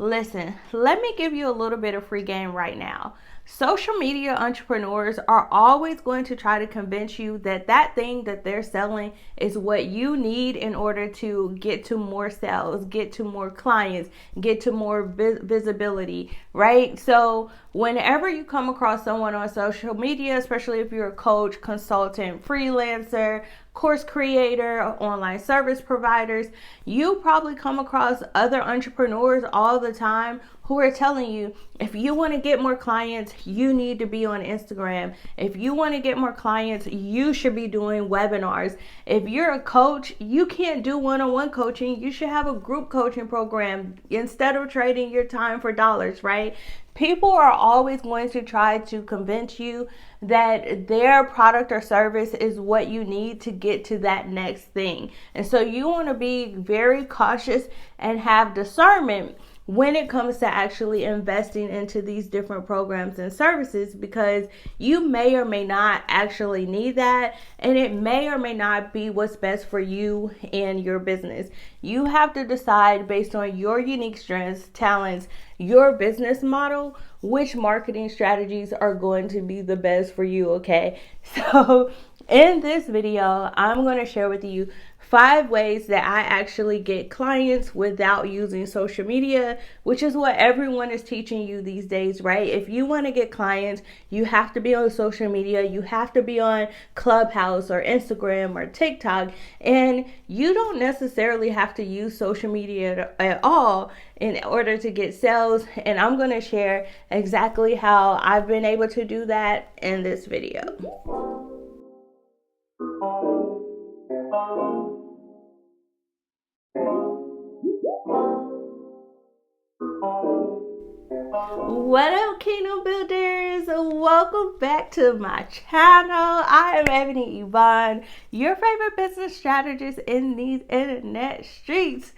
Listen, let me give you a little bit of free game right now. Social media entrepreneurs are always going to try to convince you that that thing that they're selling is what you need in order to get to more sales, get to more clients, get to more visibility, right? So whenever you come across someone on social media, especially if you're a coach, consultant, freelancer, course creator, online service providers, you probably come across other entrepreneurs all the time who are telling you, if you want to get more clients, you need to be on Instagram. If you want to get more clients, you should be doing webinars. If you're a coach, you can't do one-on-one coaching. You should have a group coaching program instead of trading your time for dollars, right? People are always going to try to convince you that their product or service is what you need to get to that next thing. And so you want to be very cautious and have discernment when it comes to actually investing into these different programs and services, because you may or may not actually need that, and it may or may not be what's best for you and your business. You have to decide based on your unique strengths, talents, your business model, which marketing strategies are going to be the best for you, okay? So in this video, I'm going to share with you 5 ways that I actually get clients without using social media, which is what everyone is teaching you these days, right? If you want to get clients, you have to be on social media. You have to be on Clubhouse or Instagram or TikTok, and you don't necessarily have to use social media at all in order to get sales. And I'm going to share exactly how I've been able to do that in this video. What up, Kingdom Builders? Welcome back to my channel. I am Ebony Evaughn, your favorite business strategist in these internet streets.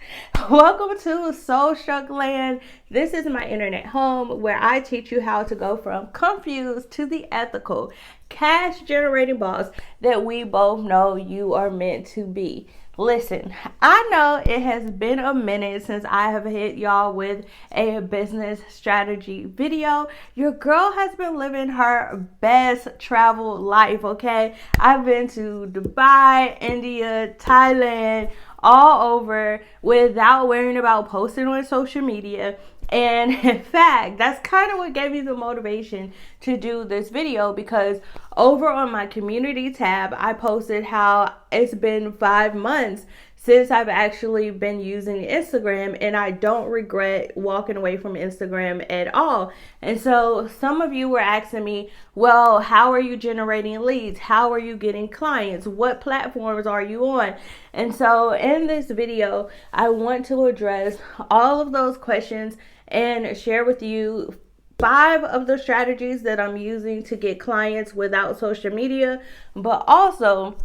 Welcome to Soulstruck Land. This is my internet home where I teach you how to go from confused to the ethical, cash generating boss that we both know you are meant to be. Listen, I know it has been a minute since I have hit y'all with a business strategy video. Your girl has been living her best travel life, okay? I've been to Dubai, India, Thailand, all over without worrying about posting on social media. And in fact, that's kind of what gave me the motivation to do this video, because over on my community tab, I posted how it's been 5 months since I've actually been using Instagram, and I don't regret walking away from Instagram at all. And so some of you were asking me, well, how are you generating leads? How are you getting clients? What platforms are you on? And so in this video, I want to address all of those questions and share with you 5 of the strategies that I'm using to get clients without social media, but also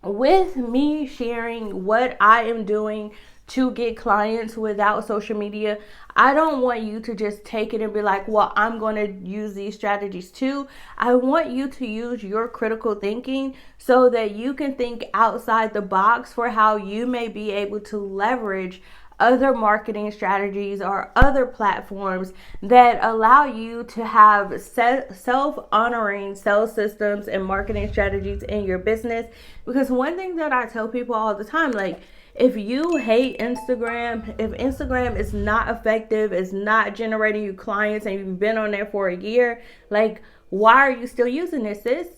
with me sharing what I am doing to get clients without social media. I don't want you to just take it and be like, well, I'm going to use these strategies too. I want you to use your critical thinking so that you can think outside the box for how you may be able to leverage other marketing strategies or other platforms that allow you to have self-honoring sales systems and marketing strategies in your business. Because one thing that I tell people all the time, like, if you hate Instagram, if Instagram is not effective, is not generating you clients, and you've been on there for a year, like, why are you still using this, sis?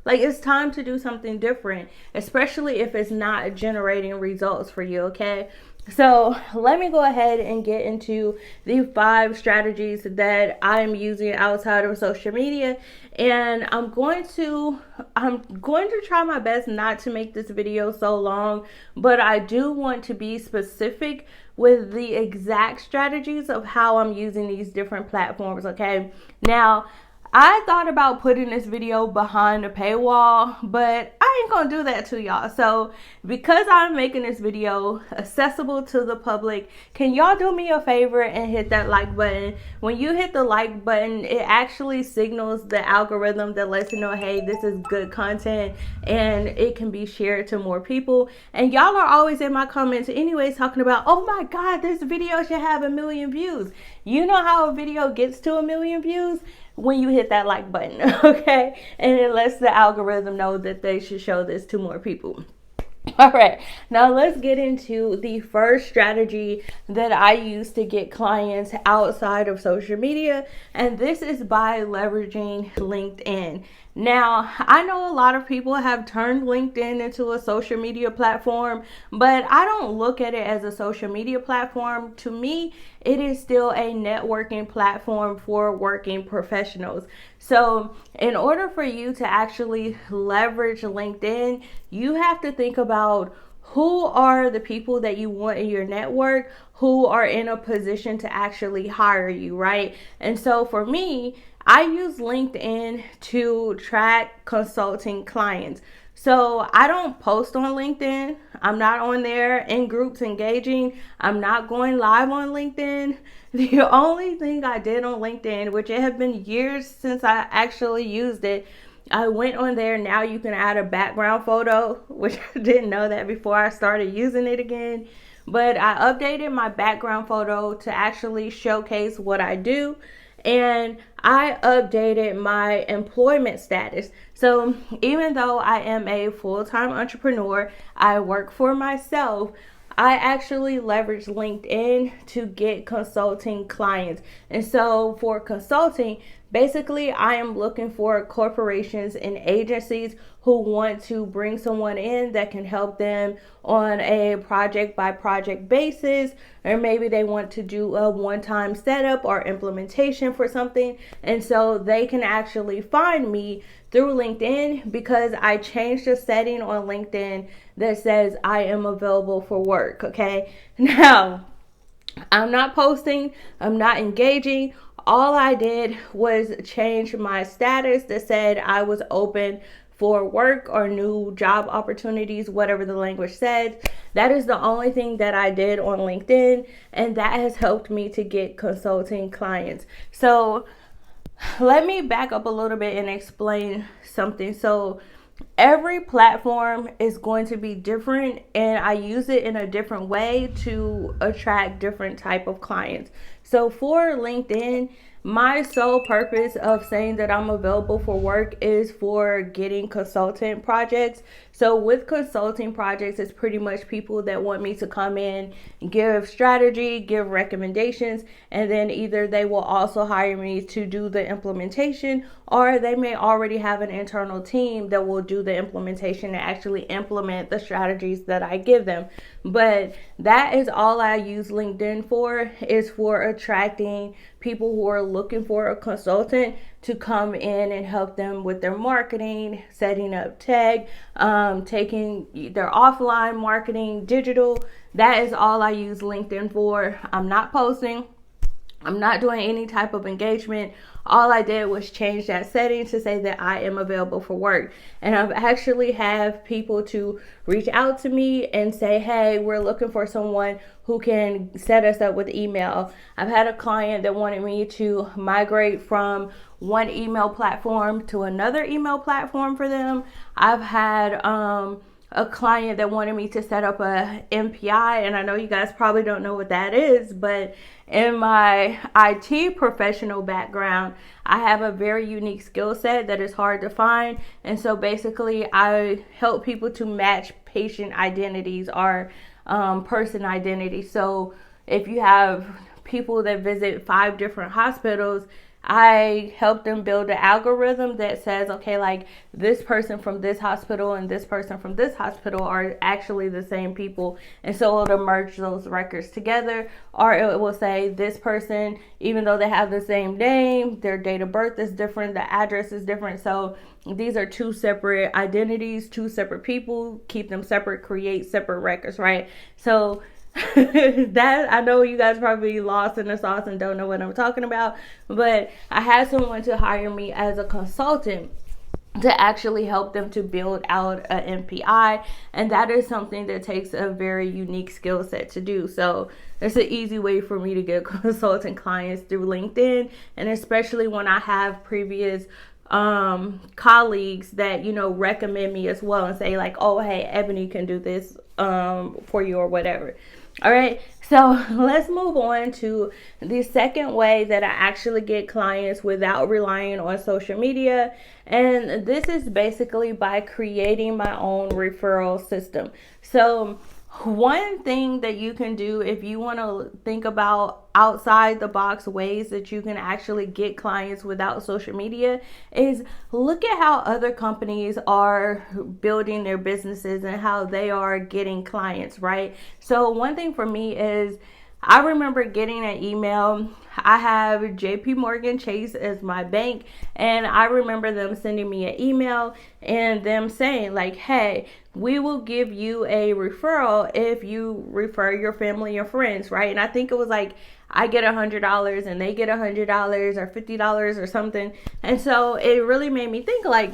Like, it's time to do something different, especially if it's not generating results for you, okay? So let me go ahead and get into the 5 strategies that I'm using outside of social media. And I'm going to try my best not to make this video so long, but I do want to be specific with the exact strategies of how I'm using these different platforms, okay? Now, I thought about putting this video behind a paywall, but I ain't gonna do that to y'all. So because I'm making this video accessible to the public, can y'all do me a favor and hit that like button? When you hit the like button, it actually signals the algorithm that lets you know, hey, this is good content and it can be shared to more people. And y'all are always in my comments anyways talking about, oh my God, this video should have 1 million views. You know how a video gets to 1 million views? When you hit that like button, okay? And it lets the algorithm know that they should show this to more people. All right, now let's get into the first strategy that I use to get clients outside of social media, and this is by leveraging LinkedIn. Now, I know a lot of people have turned LinkedIn into a social media platform, but I don't look at it as a social media platform. To me, it is still a networking platform for working professionals. So in order for you to actually leverage LinkedIn, you have to think about who are the people that you want in your network, who are in a position to actually hire you, right? And so for me, I use LinkedIn to track consulting clients. So I don't post on LinkedIn. I'm not on there in groups engaging. I'm not going live on LinkedIn. The only thing I did on LinkedIn, which it have been years since I actually used it, I went on there. Now you can add a background photo, which I didn't know that before I started using it again. But I updated my background photo to actually showcase what I do. And I updated my employment status. So even though I am a full-time entrepreneur, I work for myself, I actually leverage LinkedIn to get consulting clients. And so for consulting, basically I am looking for corporations and agencies who want to bring someone in that can help them on a project by project basis, or maybe they want to do a one-time setup or implementation for something. And so they can actually find me through LinkedIn because I changed the setting on LinkedIn that says I am available for work. Okay. Now, I'm not posting, I'm not engaging. All I did was change my status that said I was open for work or new job opportunities, whatever the language said. That is the only thing that I did on LinkedIn, and that has helped me to get consulting clients. So let me back up a little bit and explain something. So every platform is going to be different, and I use it in a different way to attract different type of clients. So for LinkedIn, my sole purpose of saying that I'm available for work is for getting consultant projects. So with consulting projects, it's pretty much people that want me to come in, give strategy, give recommendations, and then either they will also hire me to do the implementation, or they may already have an internal team that will do the implementation and actually implement the strategies that I give them. But that is all I use LinkedIn for, is for attracting people who are looking for a consultant to come in and help them with their marketing, setting up tag, taking their offline marketing, digital. That is all I use LinkedIn for. I'm not posting. I'm not doing any type of engagement. All I did was change that setting to say that I am available for work. And I've actually have people to reach out to me and say, hey, we're looking for someone who can set us up with email. I've had a client that wanted me to migrate from one email platform to another email platform for them. I've had a client that wanted me to set up a MPI, and I know you guys probably don't know what that is, but in my IT professional background, I have a very unique skill set that is hard to find. And so basically I help people to match patient identities or person identities. So if you have people that visit 5 different hospitals, I help them build an algorithm that says, okay, like this person from this hospital and this person from this hospital are actually the same people. And so it'll merge those records together, or it will say this person, even though they have the same name, their date of birth is different, the address is different. So these are 2 separate identities, 2 separate people, keep them separate, create separate records, right? So That, I know you guys probably lost in the sauce and don't know what I'm talking about, but I had someone to hire me as a consultant to actually help them to build out an MPI. And that is something that takes a very unique skill set to do. So it's an easy way for me to get consultant clients through LinkedIn. And especially when I have previous colleagues that, you know, recommend me as well and say like, oh, hey, Ebony can do this for you or whatever. All right, so let's move on to the second way that I actually get clients without relying on social media. And this is basically by creating my own referral system. So one thing that you can do if you want to think about outside the box ways that you can actually get clients without social media is look at how other companies are building their businesses and how they are getting clients, right? So one thing for me is I remember getting an email. I have JP Chase as my bank, and I remember them sending me an email and them saying like, hey, we will give you a referral if you refer your family and friends, right? And I think it was like I get $100 and they get $100 or $50 or something. And so it really made me think like,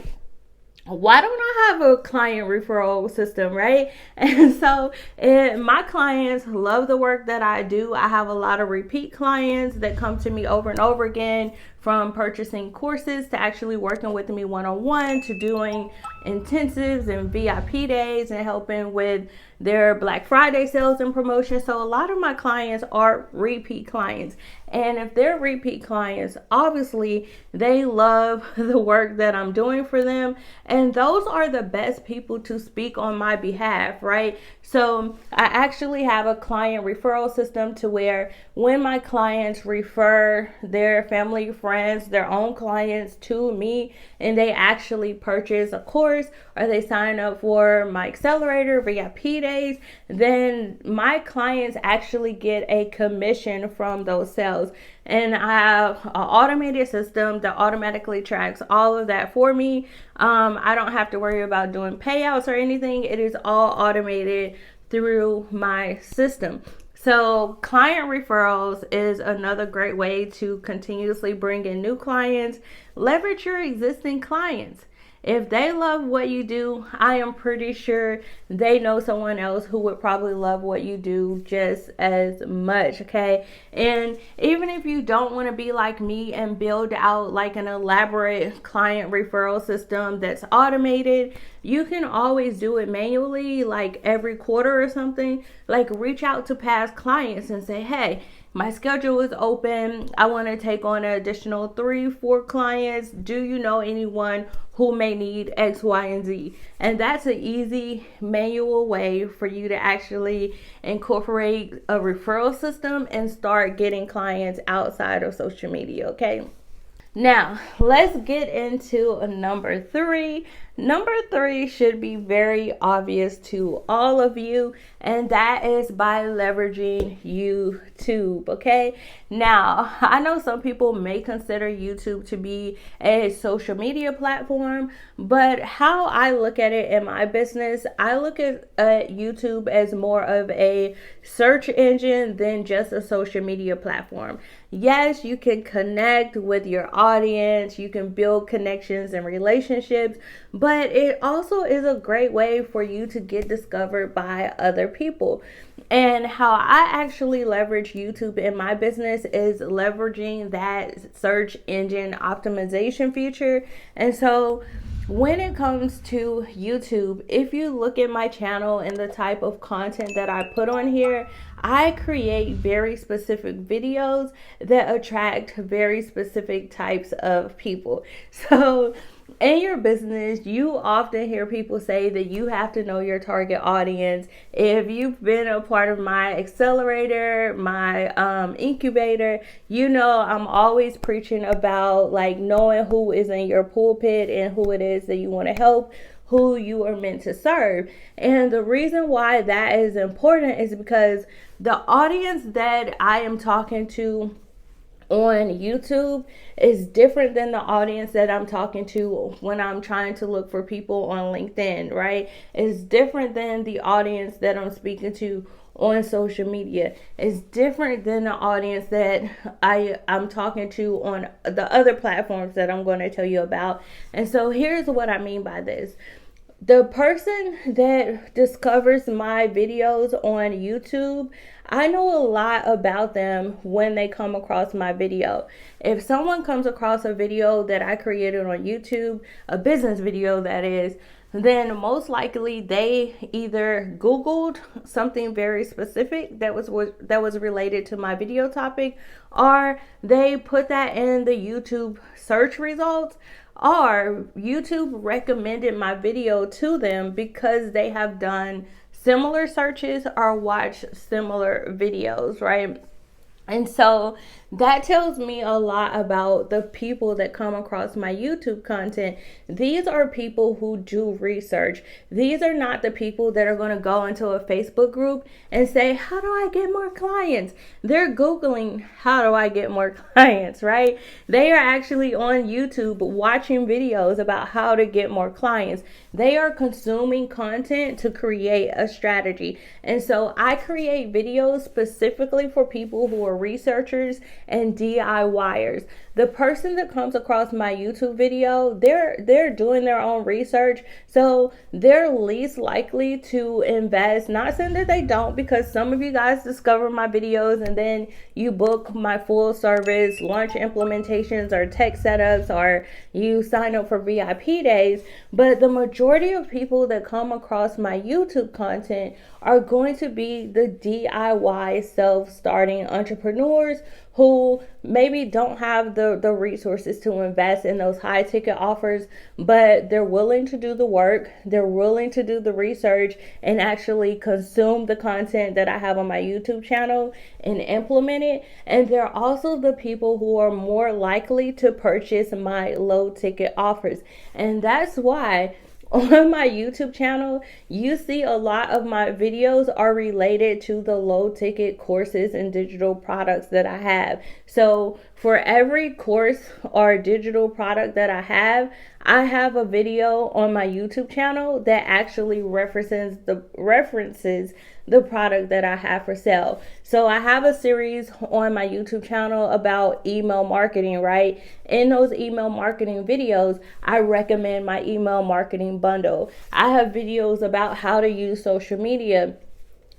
why don't I have a client referral system, right? And so my clients love the work that I do. I have a lot of repeat clients that come to me over and over again, from purchasing courses to actually working with me one-on-one to doing intensives and VIP days and helping with their Black Friday sales and promotions. So a lot of my clients are repeat clients. And if they're repeat clients, obviously they love the work that I'm doing for them. And those are the best people to speak on my behalf, right? So I actually have a client referral system to where when my clients refer their family, friends, their own clients to me, and they actually purchase a course or they sign up for my accelerator VIP days, then my clients actually get a commission from those sales. And I have an automated system that automatically tracks all of that for me. I don't have to worry about doing payouts or anything. It is all automated through my system. So client referrals is another great way to continuously bring in new clients. Leverage your existing clients. If they love what you do, I am pretty sure they know someone else who would probably love what you do just as much, okay? And even if you don't want to be like me and build out like an elaborate client referral system that's automated, you can always do it manually, like every quarter or something. Like reach out to past clients and say, hey, my schedule is open. I want to take on an additional 3-4 clients. Do you know anyone who may need X, Y, and Z? And that's an easy manual way for you to actually incorporate a referral system and start getting clients outside of social media, okay? Now, let's get into number 3. Number 3 should be very obvious to all of you, and that is by leveraging YouTube, okay? Now, I know some people may consider YouTube to be a social media platform, but how I look at it in my business, I look at YouTube as more of a search engine than just a social media platform. Yes, you can connect with your audience, you can build connections and relationships, but it also is a great way for you to get discovered by other people. And how I actually leverage YouTube in my business is leveraging that search engine optimization feature. And so when it comes to YouTube, if you look at my channel and the type of content that I put on here, I create very specific videos that attract very specific types of people. So in your business, you often hear people say that you have to know your target audience. If you've been a part of my accelerator, my incubator, you know I'm always preaching about like knowing who is in your pulpit and who it is that you want to help, who you are meant to serve. And the reason why that is important is because the audience that I am talking to on YouTube is different than the audience that I'm talking to when I'm trying to look for people on LinkedIn, right? It's different than the audience that I'm speaking to on social media. It's different than the audience that I'm talking to on the other platforms that I'm going to tell you about. And so here's what I mean by this. The person that discovers my videos on YouTube, I know a lot about them when they come across my video. If someone comes across a video that I created on YouTube, a business video that is, then most likely they either Googled something very specific that was related to my video topic, or they put that in the YouTube search results, or YouTube recommended my video to them because they have done similar searches or watched similar videos, right? And so that tells me a lot about the people that come across my YouTube content. These are people who do research. These are not the people that are going to go into a Facebook group and say, how do I get more clients? They're Googling, how do I get more clients, right? They are actually on YouTube watching videos about how to get more clients. They are consuming content to create a strategy. And so I create videos specifically for people who are researchers and DIYers. The person that comes across my YouTube video, they're doing their own research, so they're least likely to invest. Not saying that they don't, because some of you guys discover my videos and then you book my full service launch implementations or tech setups, or you sign up for VIP days. But the majority of people that come across my YouTube content are going to be the DIY self-starting entrepreneurs who maybe don't have the resources to invest in those high ticket offers, but they're willing to do the work, they're willing to do the research and actually consume the content that I have on my YouTube channel and implement it. And they're also the people who are more likely to purchase my low ticket offers. And that's why on my YouTube channel, you see a lot of my videos are related to the low ticket courses and digital products that I have. So for every course or digital product that I have a video on my YouTube channel that actually references the product that I have for sale. So I have a series on my YouTube channel about email marketing, right? In those email marketing videos, I recommend my email marketing bundle. I have videos about how to use social media.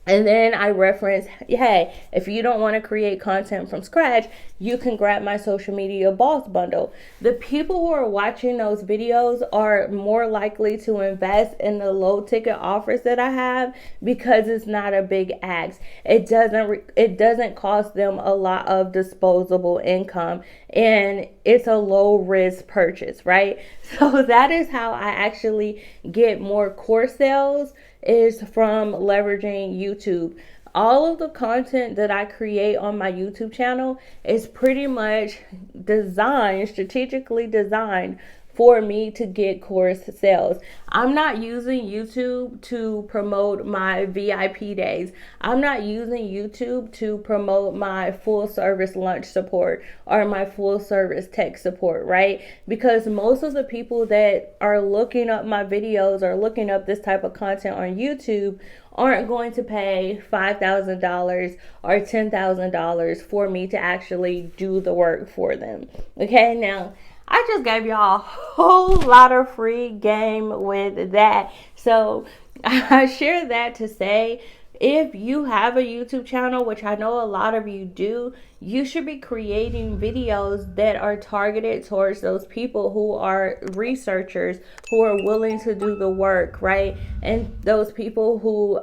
And then I reference, hey, if you don't want to create content from scratch, you can grab my social media boss bundle. The people who are watching those videos are more likely to invest in the low ticket offers that I have because it's not a big ask. It doesn't cost them a lot of disposable income, and it's a low risk purchase, right? So that is how I actually get more course sales, is from leveraging YouTube. All of the content that I create on my YouTube channel is pretty much strategically designed for me to get course sales. I'm not using YouTube to promote my VIP days. I'm not using YouTube to promote my full service lunch support or my full service tech support, right? Because most of the people that are looking up my videos or looking up this type of content on YouTube aren't going to pay $5,000 or $10,000 for me to actually do the work for them. Okay, now I just gave y'all a whole lot of free game with that. So I share that to say, if you have a YouTube channel, which I know a lot of you do, you should be creating videos that are targeted towards those people who are researchers, who are willing to do the work, right? And those people who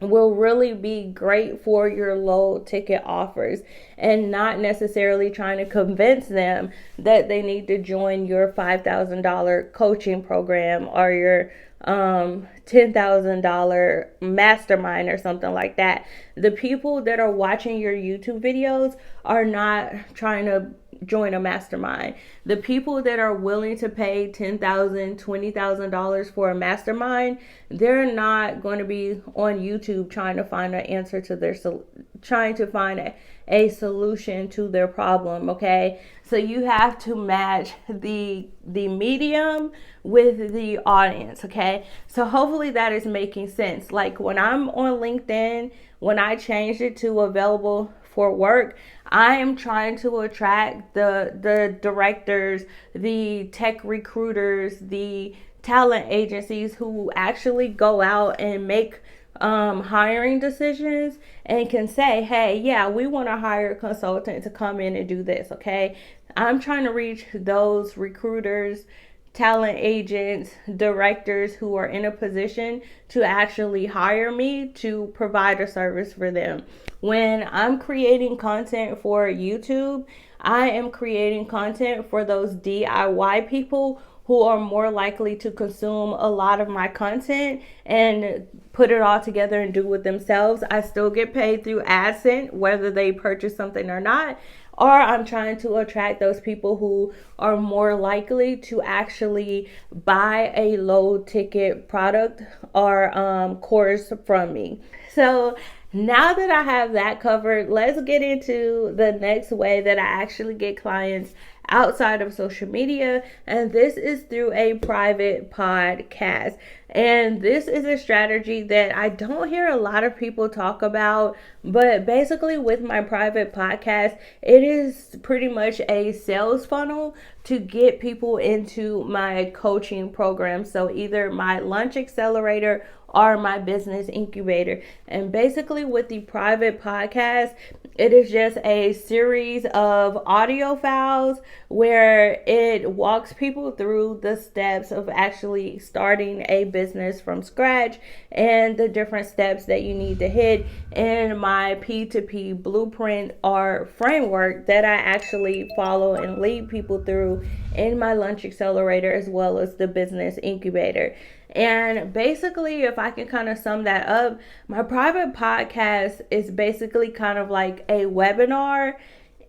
will really be great for your low ticket offers, and not necessarily trying to convince them that they need to join your $5,000 coaching program or your $10,000 mastermind or something like that. The people that are watching your YouTube videos are not trying to join a mastermind. The people that are willing to pay $10,000, $20,000 for a mastermind, they're not going to be on YouTube trying to find an answer to trying to find a solution to their problem. Okay, so you have to match the medium with the audience. Okay, so hopefully hopefully that is making sense. Like when I'm on LinkedIn, when I changed it to available for work, I am trying to attract the directors, the tech recruiters, the talent agencies who actually go out and make hiring decisions and can say, hey, yeah, we want to hire a consultant to come in and do this. Okay. I'm trying to reach those recruiters, talent agents, directors who are in a position to actually hire me to provide a service for them. When I'm creating content for YouTube, I am creating content for those DIY people who are more likely to consume a lot of my content and put it all together and do it themselves. I still get paid through AdSense, whether they purchase something or not. Or I'm trying to attract those people who are more likely to actually buy a low ticket product or course from me. So now that I have that covered, let's get into the next way that I actually get clients outside of social media, and this is through a private podcast. And this is a strategy that I don't hear a lot of people talk about, but basically with my private podcast, it is pretty much a sales funnel to get people into my coaching program. So either my lunch accelerator or my business incubator. And basically with the private podcast, it is just a series of audio files where it walks people through the steps of actually starting a business from scratch and the different steps that you need to hit in my P2P blueprint or framework that I actually follow and lead people through in my lunch accelerator as well as the business incubator. And basically, if I can kind of sum that up, my private podcast is basically kind of like a webinar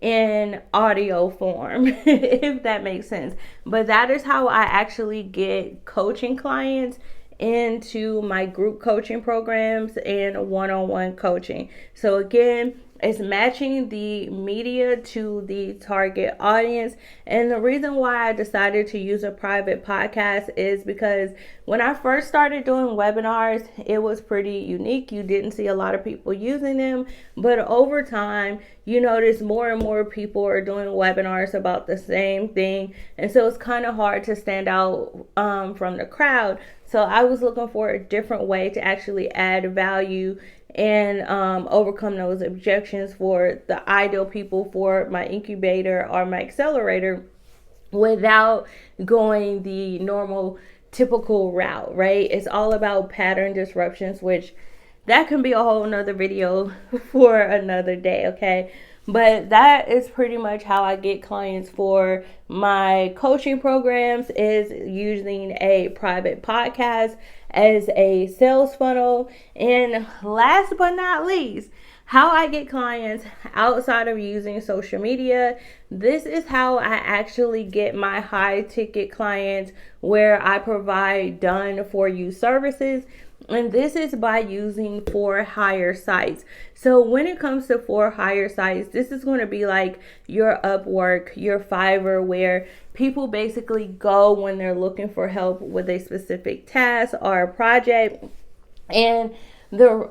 in audio form, if that makes sense. But that is how I actually get coaching clients into my group coaching programs and one-on-one coaching. So again, it's matching the media to the target audience. And the reason why I decided to use a private podcast is because when I first started doing webinars, it was pretty unique. You didn't see a lot of people using them, but over time, you notice more and more people are doing webinars about the same thing. And so it's kind of hard to stand out from the crowd. So I was looking for a different way to actually add value and overcome those objections for the ideal people for my incubator or my accelerator without going the normal typical route, right? It's all about pattern disruptions, which that can be a whole nother video for another day, okay? But that is pretty much how I get clients for my coaching programs, is using a private podcast as a sales funnel. And last but not least, how I get clients outside of using social media. This is how I actually get my high ticket clients where I provide done for you services. And this is by using for hire sites. So when it comes to for hire sites, this is going to be like your Upwork, your Fiverr, where people basically go when they're looking for help with a specific task or a project. And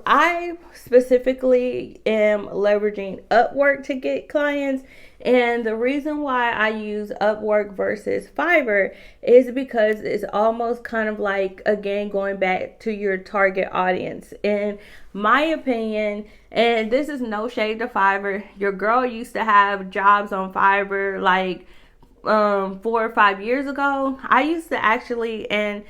I specifically am leveraging Upwork to get clients. And the reason why I use Upwork versus Fiverr is because it's almost kind of like, again, going back to your target audience. In my opinion, and this is no shade to Fiverr, your girl used to have jobs on Fiverr like 4 or 5 years ago. I used to actually, and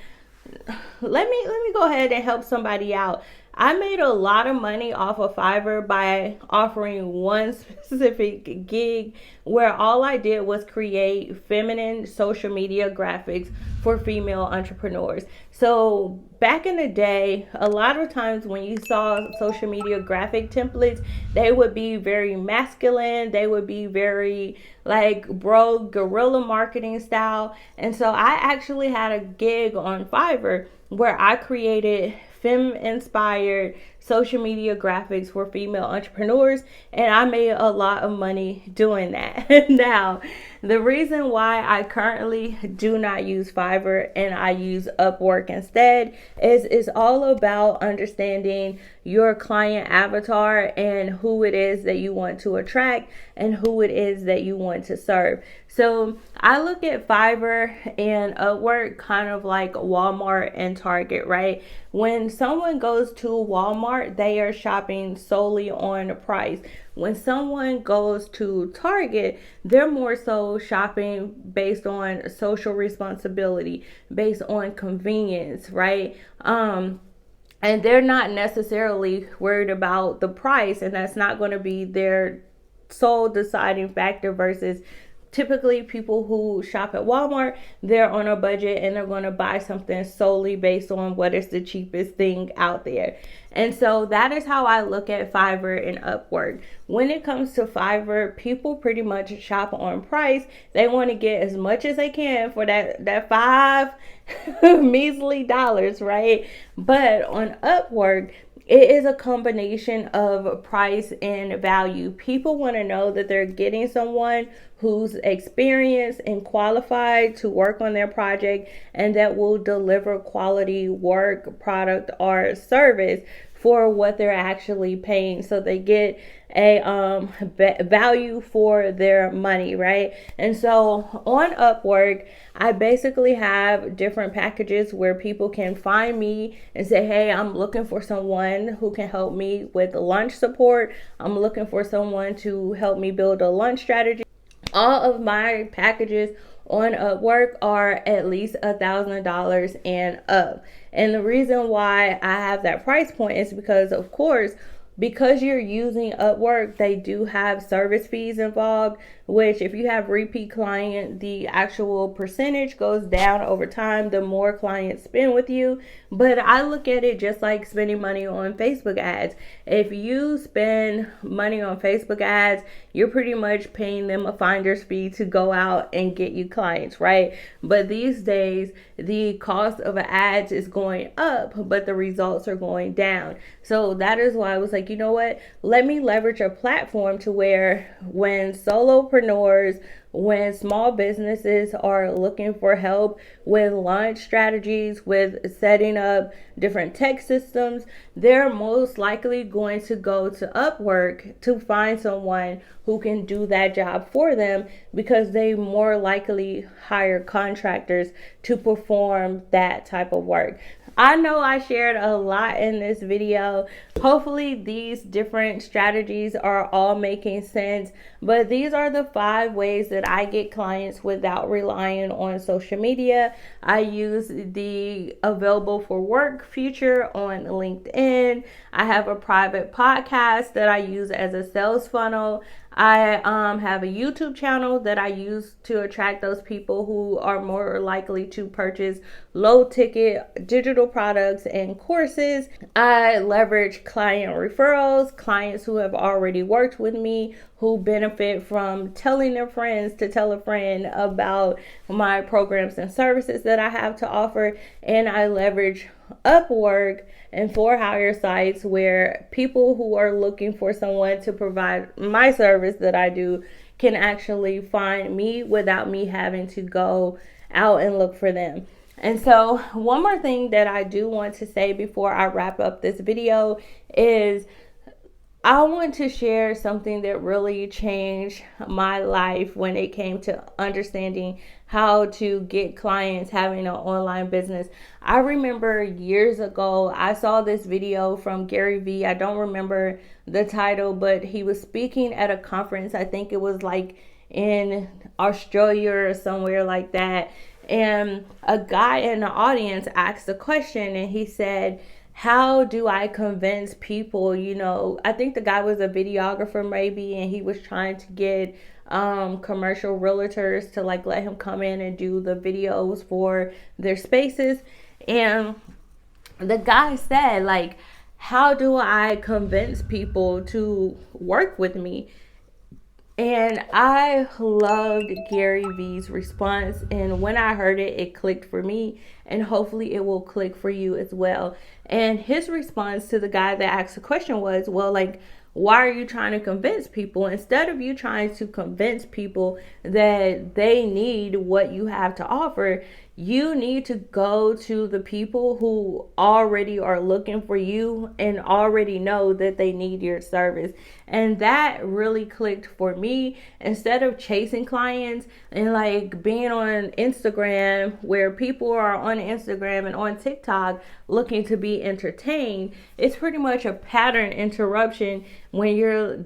let me go ahead and help somebody out. I made a lot of money off of Fiverr by offering one specific gig where all I did was create feminine social media graphics for female entrepreneurs. So back in the day, a lot of times when you saw social media graphic templates, they would be very masculine. They would be very like guerrilla marketing style. And so I actually had a gig on Fiverr where I created femme-inspired social media graphics for female entrepreneurs, and I made a lot of money doing that. Now, the reason why I currently do not use Fiverr and I use Upwork instead is it's all about understanding your client avatar and who it is that you want to attract and who it is that you want to serve. So I look at Fiverr and Upwork kind of like Walmart and Target, right? When someone goes to Walmart, they are shopping solely on price. When someone goes to Target, they're more so shopping based on social responsibility, based on convenience, right? And they're not necessarily worried about the price, and that's not going to be their sole deciding factor versus typically people who shop at Walmart, they're on a budget and they're going to buy something solely based on what is the cheapest thing out there. And so that is how I look at Fiverr and Upwork. When it comes to Fiverr, people pretty much shop on price. They want to get as much as they can for that $5 measly dollars, right? But on Upwork, it is a combination of price and value. People want to know that they're getting someone who's experienced and qualified to work on their project and that will deliver quality work, product, or service for what they're actually paying, so they get a value for their money, right? And so on Upwork, I basically have different packages where people can find me and say, hey, I'm looking for someone who can help me with lunch support. I'm looking for someone to help me build a lunch strategy. All of my packages on Upwork are at least $1,000 and up. And the reason why I have that price point is because, of course, because you're using Upwork, they do have service fees involved, which if you have repeat client, the actual percentage goes down over time the more clients spend with you. But I look at it just like spending money on Facebook ads. If you spend money on Facebook ads, you're pretty much paying them a finder's fee to go out and get you clients, right? But these days, the cost of ads is going up, but the results are going down. So that is why I was like, you know what? Let me leverage a platform to where when solopreneurs, when small businesses are looking for help with launch strategies, with setting up different tech systems, they're most likely going to go to Upwork to find someone who can do that job for them, because they more likely hire contractors to perform that type of work. I know I shared a lot in this video. Hopefully these different strategies are all making sense, but these are the 5 ways that I get clients without relying on social media. I use the available for work feature on LinkedIn. I have a private podcast that I use as a sales funnel. I have a YouTube channel that I use to attract those people who are more likely to purchase low ticket digital products and courses. I leverage client referrals, clients who have already worked with me, who benefit from telling their friends to tell a friend about my programs and services that I have to offer. And I leverage Upwork and for hire sites where people who are looking for someone to provide my service that I do can actually find me without me having to go out and look for them. And so one more thing that I do want to say before I wrap up this video is I want to share something that really changed my life when it came to understanding how to get clients having an online business. I remember years ago, I saw this video from Gary Vee. I don't remember the title, but he was speaking at a conference. I think it was like in Australia or somewhere like that. And a guy in the audience asked a question, and he said, how do I convince people? You know, I think the guy was a videographer maybe, and he was trying to get commercial realtors to like let him come in and do the videos for their spaces. And the guy said, like, how do I convince people to work with me? And I loved Gary Vee's response. And when I heard it, it clicked for me. And hopefully it will click for you as well. And his response to the guy that asked the question was, well, like, why are you trying to convince people? Instead of you trying to convince people that they need what you have to offer, you need to go to the people who already are looking for you and already know that they need your service. And that really clicked for me. Instead of chasing clients and like being on Instagram, where people are on Instagram and on TikTok looking to be entertained, it's pretty much a pattern interruption when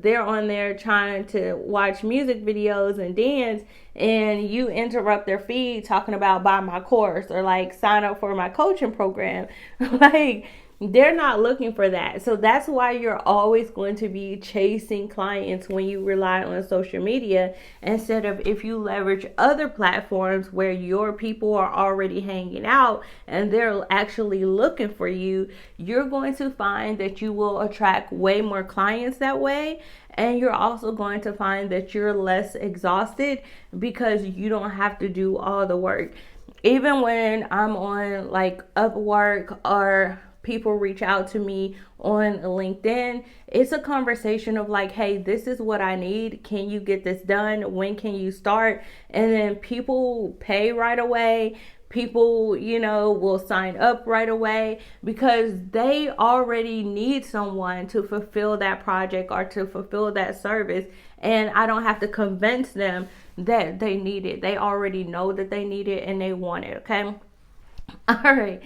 they're on there trying to watch music videos and dance, and you interrupt their feed talking about buy my course or like sign up for my coaching program. Like, they're not looking for that. So that's why you're always going to be chasing clients when you rely on social media, instead of if you leverage other platforms where your people are already hanging out and they're actually looking for you. You're going to find that you will attract way more clients that way. And you're also going to find that you're less exhausted because you don't have to do all the work. Even when I'm on like Upwork or people reach out to me on LinkedIn, it's a conversation of like, hey, this is what I need. Can you get this done? When can you start? And then people pay right away. People, will sign up right away because they already need someone to fulfill that project or to fulfill that service. And I don't have to convince them that they need it. They already know that they need it and they want it. Okay. All right.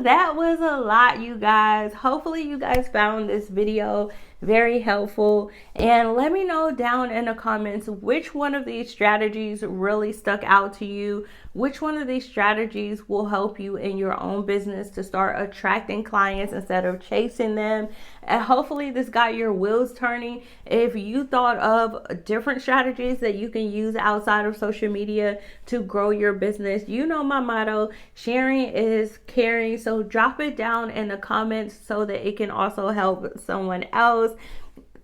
That was a lot, you guys. Hopefully you guys found this video very helpful, and let me know down in the comments which one of these strategies really stuck out to you. Which one of these strategies will help you in your own business to start attracting clients instead of chasing them. And hopefully this got your wheels turning. If you thought of different strategies that you can use outside of social media to grow your business, you know my motto, sharing is caring. So drop it down in the comments so that it can also help someone else.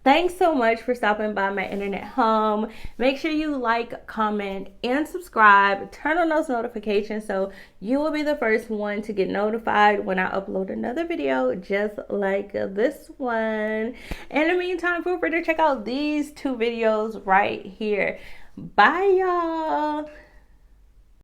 Thanks so much for stopping by my internet home. Make sure you like, comment, and subscribe. Turn on those notifications so you will be the first one to get notified when I upload another video just like this one. In the meantime, feel free to check out these two videos right here. Bye, y'all.